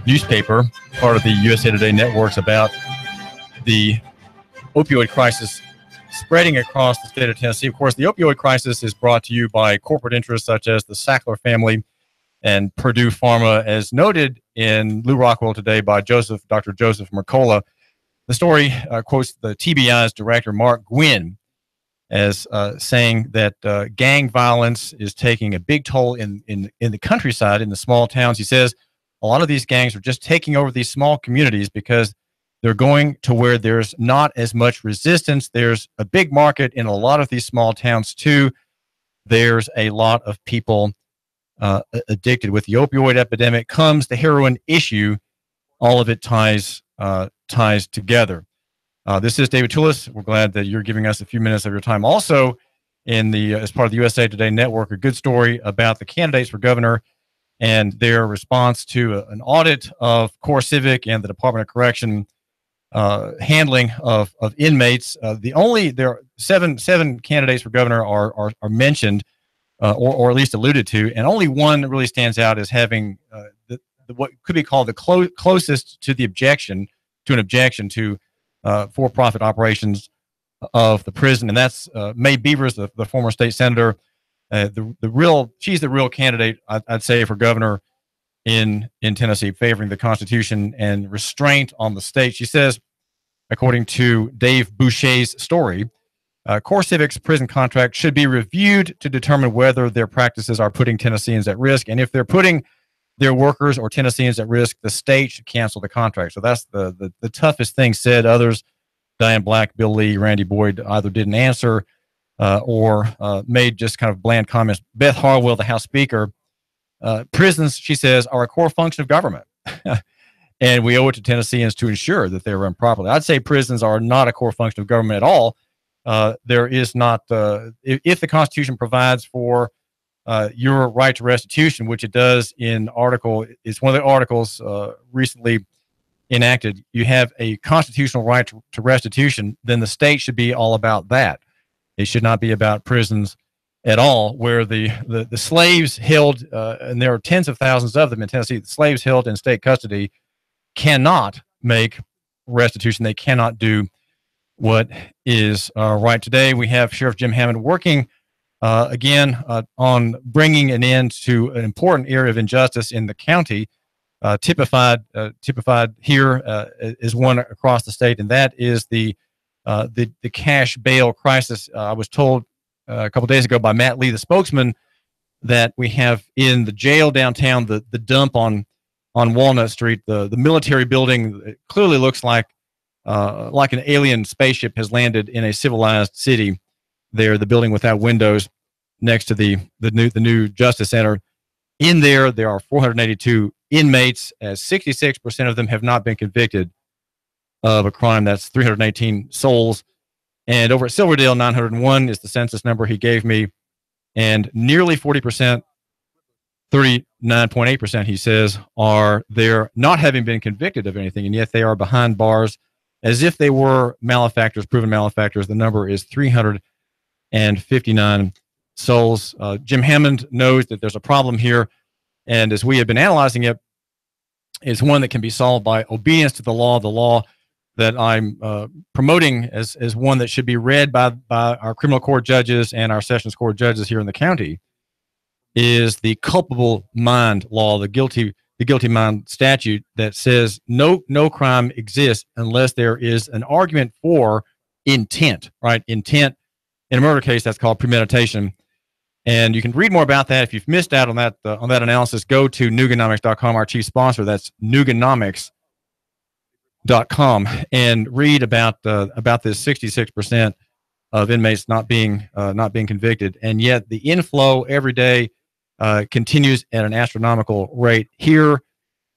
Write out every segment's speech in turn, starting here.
newspaper, part of the USA Today networks, about the opioid crisis spreading across the state of Tennessee. Of course, the opioid crisis is brought to you by corporate interests such as the Sackler family and Purdue Pharma, as noted in Lou Rockwell today by Dr. Joseph Mercola. The story quotes the TBI's director, Mark Gwynn, as saying that gang violence is taking a big toll in the countryside, in the small towns. He says a lot of these gangs are just taking over these small communities because they're going to where there's not as much resistance. There's a big market in a lot of these small towns, too. There's a lot of people addicted. With the opioid epidemic comes the heroin issue. All of it ties together. This is David Tulis. We're glad that you're giving us a few minutes of your time. Also, as part of the USA Today network, a good story about the candidates for governor and their response to an audit of Core Civic and the Department of Correction handling of inmates. There are seven candidates for governor are mentioned or at least alluded to, and only one really stands out as having what could be called the closest to an objection to for-profit operations of the prison, and that's May Beavers, the former state senator. She's the real candidate, I'd say, for governor in Tennessee, favoring the Constitution and restraint on the state. She says, according to Dave Boucher's story, Core Civic's prison contract should be reviewed to determine whether their practices are putting Tennesseans at risk, and if they're putting their workers or Tennesseans at risk, the state should cancel the contract. So that's the toughest thing said. Others, Diane Black, Bill Lee, Randy Boyd, either didn't answer or made just kind of bland comments. Beth Harwell, the House Speaker, prisons, she says, are a core function of government. And we owe it to Tennesseans to ensure that they run properly. I'd say prisons are not a core function of government at all. There is not, if the Constitution provides for your right to restitution, which it does it's one of the articles recently enacted, you have a constitutional right to restitution, then the state should be all about that. It should not be about prisons at all, where the slaves held, and there are tens of thousands of them in Tennessee, the slaves held in state custody cannot make restitution. They cannot do what is right. Today, we have Sheriff Jim Hammond working again on bringing an end to an important area of injustice in the county, typified here is one across the state, and that is the cash bail crisis. I was told a couple days ago by Matt Lee, the spokesman, that we have in the jail downtown the dump on Walnut Street, the military building. It clearly looks like an alien spaceship has landed in a civilized city. There, the building without windows next to the new Justice Center. In there are 482 inmates, as 66% of them have not been convicted of a crime. That's 318 souls. And over at Silverdale, 901 is the census number he gave me. And nearly 40%, 39.8%, he says, are there not having been convicted of anything, and yet they are behind bars as if they were malefactors, proven malefactors. The number is 359 souls. Jim Hammond knows that there's a problem here, and as we have been analyzing it, it's one that can be solved by obedience to the law that I'm promoting as one that should be read by our criminal court judges and our sessions court judges here in the county, is the culpable mind law, the guilty mind statute that says no crime exists unless there is an argument for intent, right? Intent. In a murder case, that's called premeditation. And you can read more about that. If you've missed out on that analysis, go to Nooganomics.com, our chief sponsor. That's Nooganomics.com, and read about this 66% of inmates not being convicted. And yet the inflow every day continues at an astronomical rate here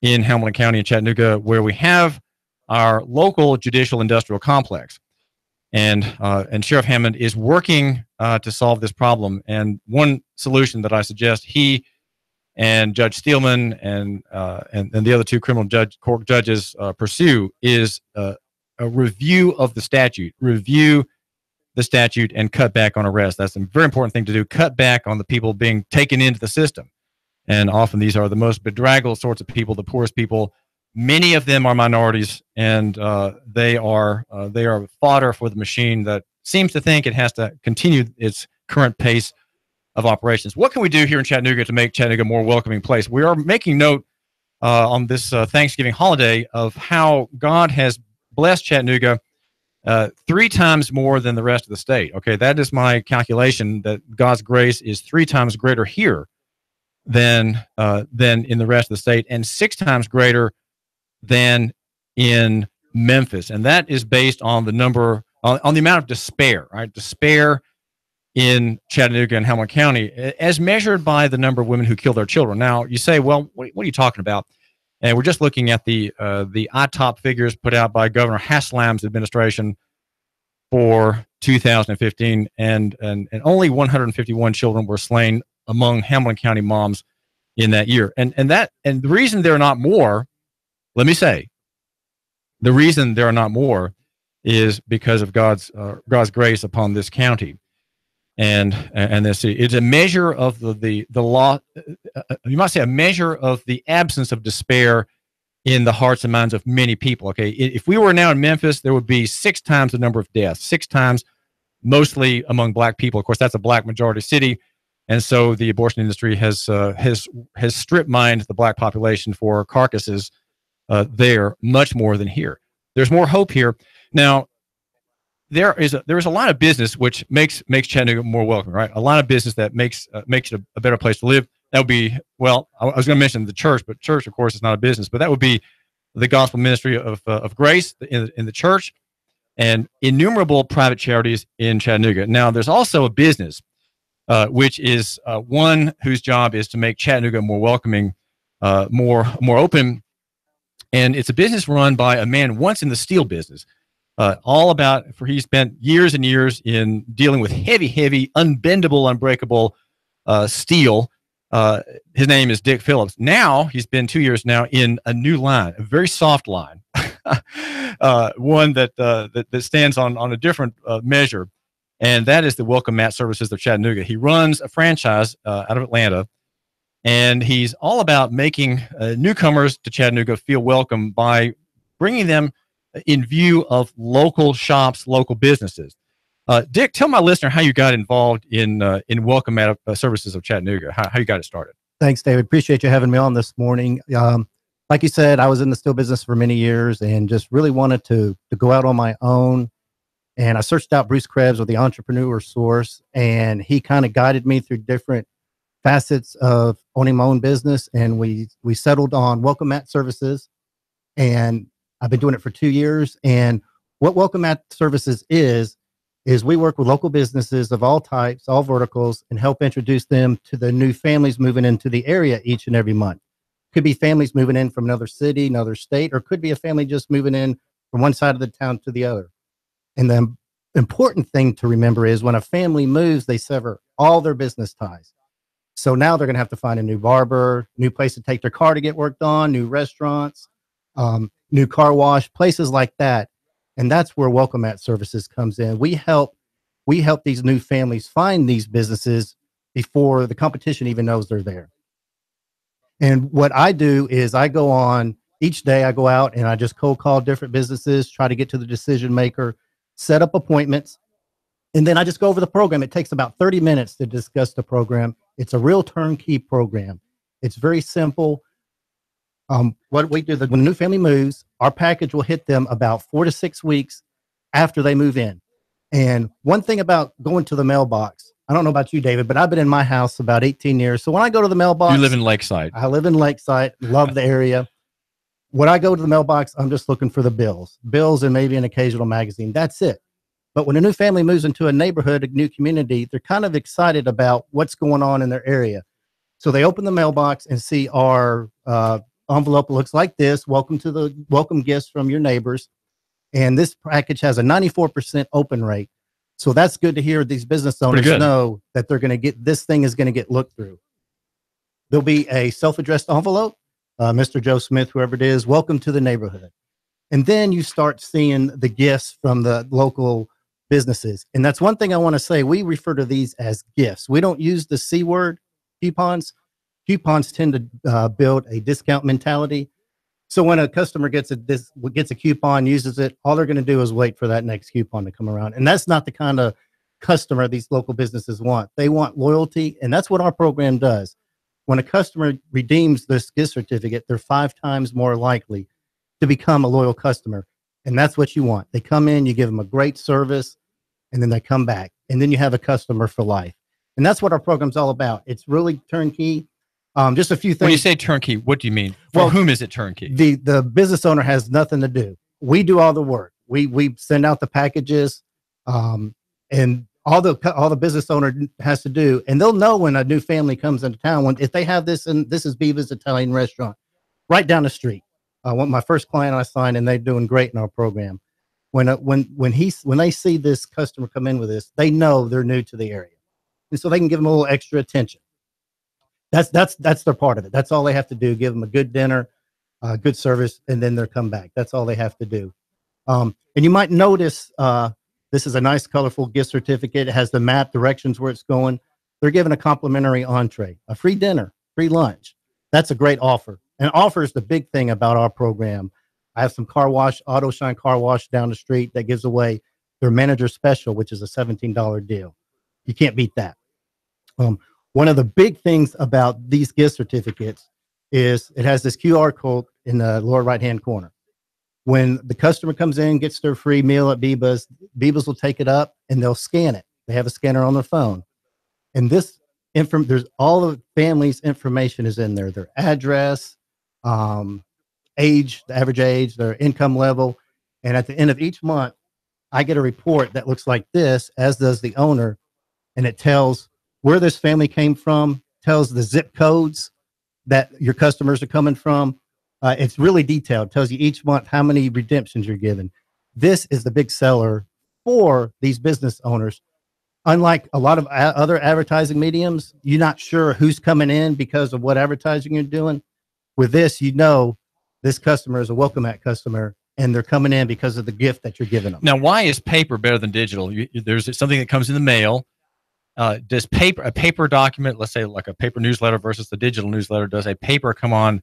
in Hamilton County and Chattanooga, where we have our local judicial industrial complex. And Sheriff Hammond is working to solve this problem. And one solution that I suggest he and Judge Steelman and the other two criminal court judges pursue is a review of the statute. Review the statute and cut back on arrests. That's a very important thing to do. Cut back on the people being taken into the system. And often these are the most bedraggled sorts of people, the poorest people. Many of them are minorities, and they are fodder for the machine that seems to think it has to continue its current pace of operations. What can we do here in Chattanooga to make Chattanooga a more welcoming place? We are making note on this Thanksgiving holiday of how God has blessed Chattanooga 3 times more than the rest of the state. Okay, that is my calculation, that God's grace is 3 times greater here than in the rest of the state, and 6 times greater than in Memphis. And that is based on the number, on the amount of despair, right? Despair in Chattanooga and Hamilton County, as measured by the number of women who kill their children. Now, you say, well, what are you talking about? And we're just looking at the ITOP figures put out by Governor Haslam's administration for 2015, and only 151 children were slain among Hamilton County moms in that year. And the reason there are not more, let me say, the reason there are not more is because of God's grace upon this county. And this, it's a measure of the law. You might say a measure of the absence of despair in the hearts and minds of many people. Okay, if we were now in Memphis, there would be 6 times the number of deaths, 6 times, mostly among black people. Of course, that's a black majority city, and so the abortion industry has strip mined the black population for carcasses there much more than here. There's more hope here now. There is a lot of business which makes Chattanooga more welcoming, right? A lot of business that makes it a better place to live. That would be, well, I was going to mention the church, but church, of course, is not a business. But that would be the gospel ministry of grace in the church, and innumerable private charities in Chattanooga. Now, there's also a business, which is one whose job is to make Chattanooga more welcoming, more open, and it's a business run by a man once in the steel business. He spent years and years in dealing with heavy, unbendable, unbreakable steel. His name is Dick Phillips. Now he's been 2 years now in a new line, a very soft line, one that stands on a different measure, and that is the Welcome Mat Services of Chattanooga. He runs a franchise out of Atlanta, and he's all about making newcomers to Chattanooga feel welcome by bringing them in view of local shops, local businesses. Dick, tell my listener how you got involved in Welcome Mat Services of Chattanooga, how you got it started. Thanks, David. Appreciate you having me on this morning. Like you said, I was in the steel business for many years and just really wanted to go out on my own. And I searched out Bruce Krebs with the Entrepreneur Source, and he kind of guided me through different facets of owning my own business. And we settled on Welcome Mat Services, and I've been doing it for 2 years. And what Welcome Mat Services is we work with local businesses of all types, all verticals, and help introduce them to the new families moving into the area each and every month. Could be families moving in from another city, another state, or could be a family just moving in from one side of the town to the other. And the important thing to remember is when a family moves, they sever all their business ties. So now they're going to have to find a new barber, new place to take their car to get worked on, new restaurants, new car wash, places like that. And that's where Welcome Mat Services comes in. We help these new families find these businesses before the competition even knows they're there. And what I do is I go on each day, I go out and I just cold call different businesses, try to get to the decision maker, set up appointments, and then I just go over the program. It takes about 30 minutes to discuss the program. It's a real turnkey program. It's very simple. What we do, when a new family moves, our package will hit them about 4 to 6 weeks after they move in. And one thing about going to the mailbox, I don't know about you, David, but I've been in my house about 18 years. So when I go to the mailbox, you live in Lakeside. I live in Lakeside, love the area. When I go to the mailbox, I'm just looking for the bills and maybe an occasional magazine. That's it. But when a new family moves into a neighborhood, a new community, they're kind of excited about what's going on in their area. So they open the mailbox and see our envelope looks like this. Welcome to the welcome gifts from your neighbors. And this package has a 94% open rate. So that's good to hear. These business owners know that they're going to get, this thing is going to get looked through. There'll be a self-addressed envelope. Mr. Joe Smith, whoever it is, welcome to the neighborhood. And then you start seeing the gifts from the local businesses. And that's one thing I want to say. We refer to these as gifts. We don't use the C word, coupons. coupons tend to build a discount mentality. So when a customer gets a coupon, uses it, all they're going to do is wait for that next coupon to come around. And that's not the kind of customer these local businesses want. They want loyalty, and that's what our program does. When a customer redeems this gift certificate, they're 5 times more likely to become a loyal customer. And that's what you want. They come in, you give them a great service, and then they come back. And then you have a customer for life. And that's what our program's all about. It's really turnkey. Just a few things. When you say turnkey, what do you mean? For whom is it turnkey? The business owner has nothing to do. We do all the work. We send out the packages, and all the business owner has to do, and they'll know when a new family comes into town. If they have this, and this is Beavis Italian Restaurant, right down the street. My first client I signed, and they're doing great in our program. When they see this customer come in with this, they know they're new to the area, and so they can give them a little extra attention. That's their part of it. That's all they have to do. Give them a good dinner, good service, and then they'll come back. That's all they have to do. And you might notice this is a nice, colorful gift certificate. It has the map, directions where it's going. They're given a complimentary entree, a free dinner, free lunch. That's a great offer. And offer is the big thing about our program. I have some car wash, Auto Shine Car Wash down the street that gives away their manager special, which is a $17 deal. You can't beat that. One of the big things about these gift certificates is it has this QR code in the lower right-hand corner. When the customer comes in, gets their free meal at Beavis, Beavis will take it up and they'll scan it. They have a scanner on their phone. And there's all the family's information is in there, their address, age, the average age, their income level. And at the end of each month, I get a report that looks like this, as does the owner. And it tells where this family came from, tells the zip codes that your customers are coming from. It's really detailed. It tells you each month how many redemptions you're given. This is the big seller for these business owners. Unlike a lot of other advertising mediums, you're not sure who's coming in because of what advertising you're doing. With this, you know this customer is a welcome mat customer, and they're coming in because of the gift that you're giving them. Now, why is paper better than digital? There's something that comes in the mail. Does a paper document, let's say like a paper newsletter versus the digital newsletter, does a paper come on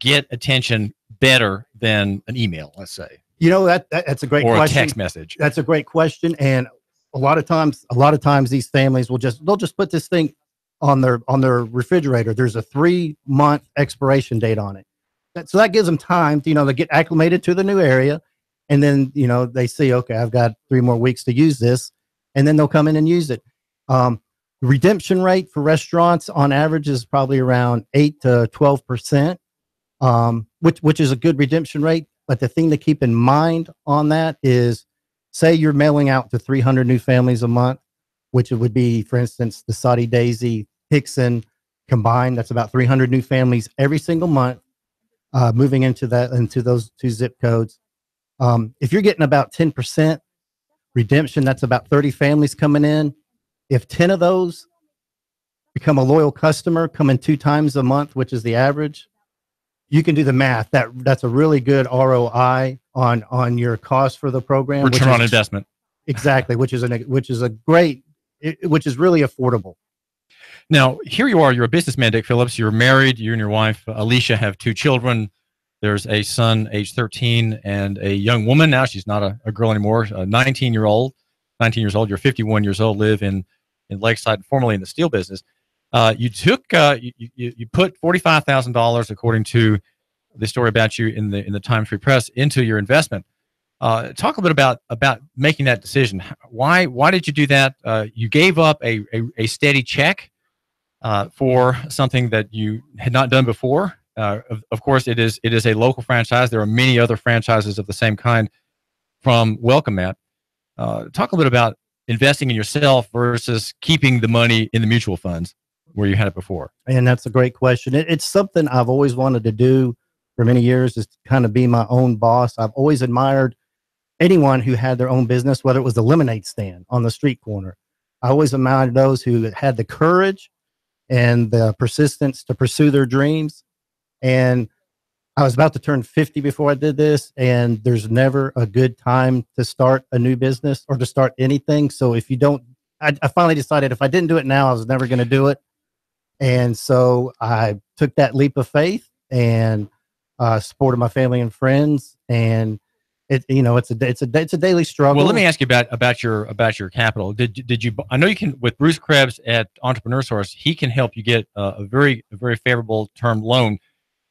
get attention better than an email, let's say? You know, that's a great question. Or a text message. That's a great question. And a lot of times these families they'll just put this thing on their refrigerator. There's a 3-month expiration date on it. So that gives them time to, to get acclimated to the new area. And then, they see, okay, I've got 3 more weeks to use this. And then they'll come in and use it. Redemption rate for restaurants on average is probably around 8 to 12%, which is a good redemption rate. But the thing to keep in mind on that is, say you're mailing out to 300 new families a month, which it would be, for instance, the Saudi Daisy, Hickson combined. That's about 300 new families every single month, moving into those 2 zip codes. If you're getting about 10% redemption, that's about 30 families coming in. If 10 of those become a loyal customer, coming 2 times a month, which is the average, you can do the math. That's a really good ROI on your cost for the program. Return on investment. Exactly, which is really affordable. Now, here you are. You're a businessman, Dick Phillips. You're married. You and your wife, Alicia, have 2 children. There's a son, age 13, and a young woman. Now she's not a girl anymore. 19 years old. You're 51 years old. Live in Lakeside, formerly in the steel business. You put $45,000, according to the story about you in the Times Free Press, into your investment. Talk a bit about making that decision. Why did you do that? You gave up a steady check for something that you had not done before. Of course, it is a local franchise. There are many other franchises of the same kind from Welcome Mat. Talk a little bit about investing in yourself versus keeping the money in the mutual funds where you had it before. And that's a great question. It's something I've always wanted to do for many years, is to kind of be my own boss. I've always admired anyone who had their own business, whether it was the lemonade stand on the street corner. I always admired those who had the courage and the persistence to pursue their dreams. And I was about to turn 50 before I did this, and there's never a good time to start a new business or to start anything. So if you don't, I finally decided if I didn't do it now, I was never going to do it. And so I took that leap of faith and supported my family and friends. And it's a daily struggle. Well, let me ask you about your capital. Did you? I know you can with Bruce Krebs at Entrepreneur Source. He can help you get a very favorable term loan.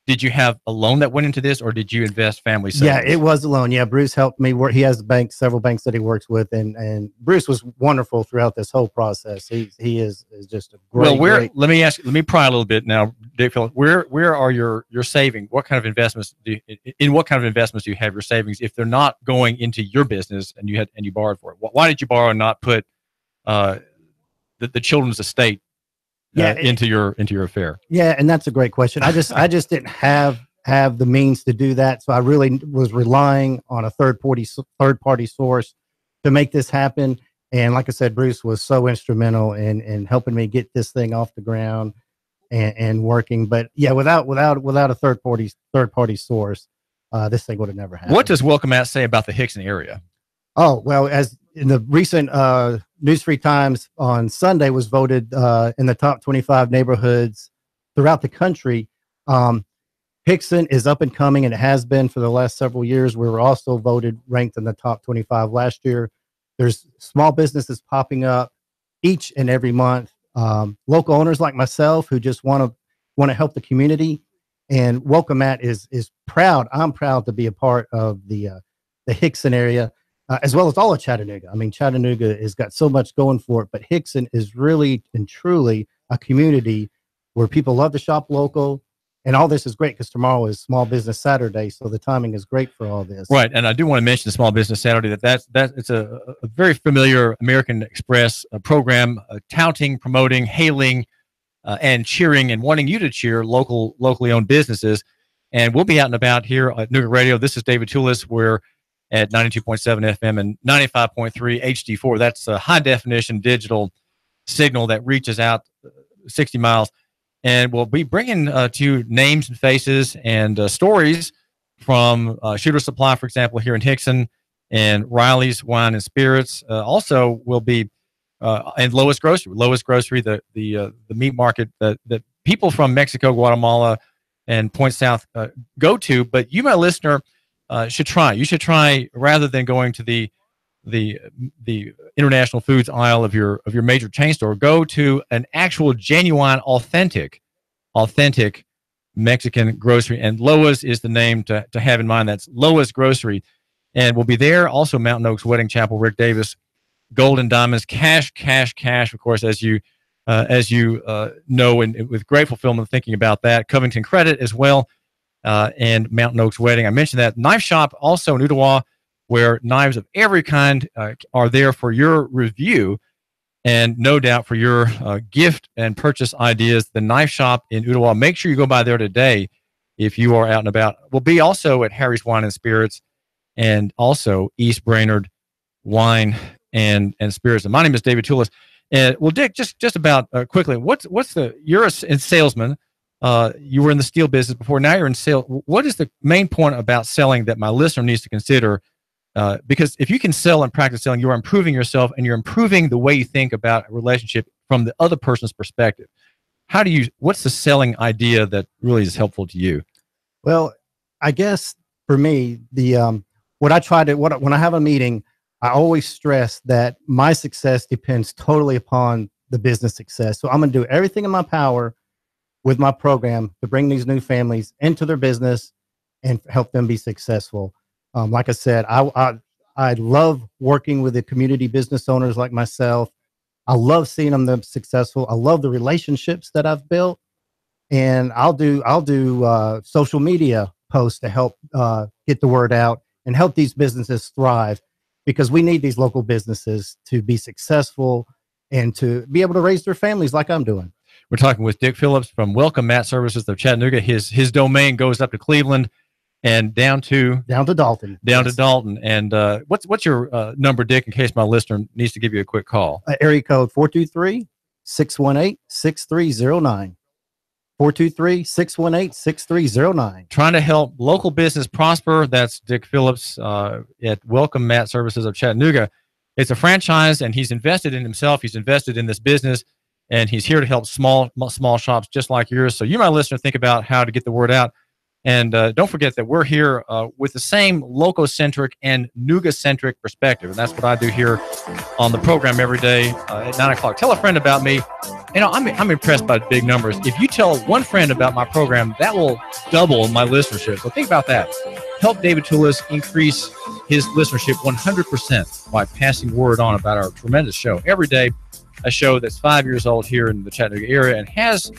Did you have a loan that went into this, or did you invest family savings? Yeah, it was a loan. Yeah, Bruce helped me work. He has several banks that he works with, and Bruce was wonderful throughout this whole process. He is just a great. Well, let me pry a little bit now, Dave Phillips. Where are your saving? What kind of investments do you have your savings if they're not going into your business and you borrowed for it? Why did you borrow and not put the children's estate into your affair? Yeah, and that's a great question. I just didn't have the means to do that, so I really was relying on a third party source to make this happen. And like I said, Bruce was so instrumental in helping me get this thing off the ground and working. But yeah, without a third party source, this thing would have never happened. What does Welcome At say about the Hickson area? Oh, well, as in the recent News Free Times on Sunday was voted in the top 25 neighborhoods throughout the country. Hickson is up and coming, and it has been for the last several years. We were also ranked in the top 25 last year. There's small businesses popping up each and every month. Local owners like myself who just want to help the community. And Welcome At is proud. I'm proud to be a part of the Hickson area. As well as all of Chattanooga. I mean, Chattanooga has got so much going for it, but Hickson is really and truly a community where people love to shop local. And all this is great because tomorrow is Small Business Saturday, so the timing is great for all this. Right, and I do want to mention the Small Business Saturday. It's a very familiar American Express program, touting, promoting, hailing, and cheering and wanting you to cheer locally owned businesses. And we'll be out and about here at Nooga Radio. This is David Tulis. We're at 92.7 FM and 95.3 HD4. That's a high definition digital signal that reaches out 60 miles. And we'll be bringing to you names and faces and stories from Shooter Supply, for example, here in Hickson, and Riley's Wine and Spirits. Also will be and Lois Grocery, the meat market that people from Mexico, Guatemala, and Point South go to. But you, my listener, should try. You should try, rather than going to the international foods aisle of your major chain store, go to an actual genuine authentic Mexican grocery. And Loa's is the name to have in mind. That's Loa's Grocery. And we'll be there. Also Mountain Oaks Wedding Chapel, Rick Davis, Gold and Diamonds, cash, of course, as you know, and with great fulfillment thinking about that. Covington Credit as well. And Mountain Oaks Wedding. I mentioned that. Knife Shop also in Ottawa, where knives of every kind are there for your review and no doubt for your gift and purchase ideas. The Knife Shop in Ottawa. Make sure you go by there today if you are out and about. We'll be also at Harry's Wine and Spirits and also East Brainerd Wine and Spirits. And my name is David Tulis. And well, Dick, just about quickly, you're a salesman. You were in the steel business before. Now you're in sales. What is the main point about selling that my listener needs to consider? Because if you can sell and practice selling, you are improving yourself and you're improving the way you think about a relationship from the other person's perspective. What's the selling idea that really is helpful to you? Well, I guess for me, when I have a meeting, I always stress that my success depends totally upon the business success. So I'm going to do everything in my power with my program to bring these new families into their business and help them be successful. Like I said, I love working with the community business owners like myself. I love seeing them successful. I love the relationships that I've built, and I'll do social media posts to help get the word out and help these businesses thrive, because we need these local businesses to be successful and to be able to raise their families like I'm doing. We're talking with Dick Phillips from Welcome Mat Services of Chattanooga. His domain goes up to Cleveland and down to Dalton. To Dalton. And what's your number, Dick, in case my listener needs to give you a quick call? Area code 423-618-6309. 423-618-6309. Trying to help local business prosper. That's Dick Phillips at Welcome Mat Services of Chattanooga. It's a franchise, and he's invested in himself. He's invested in this business. and he's here to help small shops just like yours. So you, my listener, think about how to get the word out. And don't forget that we're here with the same loco-centric and Nooga-centric perspective. And that's what I do here on the program every day at 9 o'clock. Tell a friend about me. You know, I'm impressed by big numbers. If you tell one friend about my program, that will double my listenership. So think about that. Help David Tulis increase his listenership 100% by passing word on about our tremendous show. Every day, a show that's 5 years old here in the Chattanooga area and has,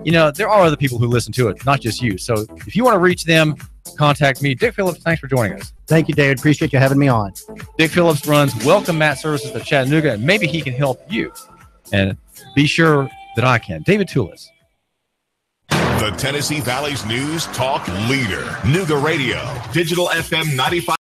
you know, there are other people who listen to it, not just you. So if you want to reach them, contact me. Dick Phillips, thanks for joining us. Thank you, David. Appreciate you having me on. Dick Phillips runs Welcome Mat Services at Chattanooga, and maybe he can help you. And be sure that I can. David Tulis. The Tennessee Valley's news talk leader, Nooga Radio, Digital FM 95.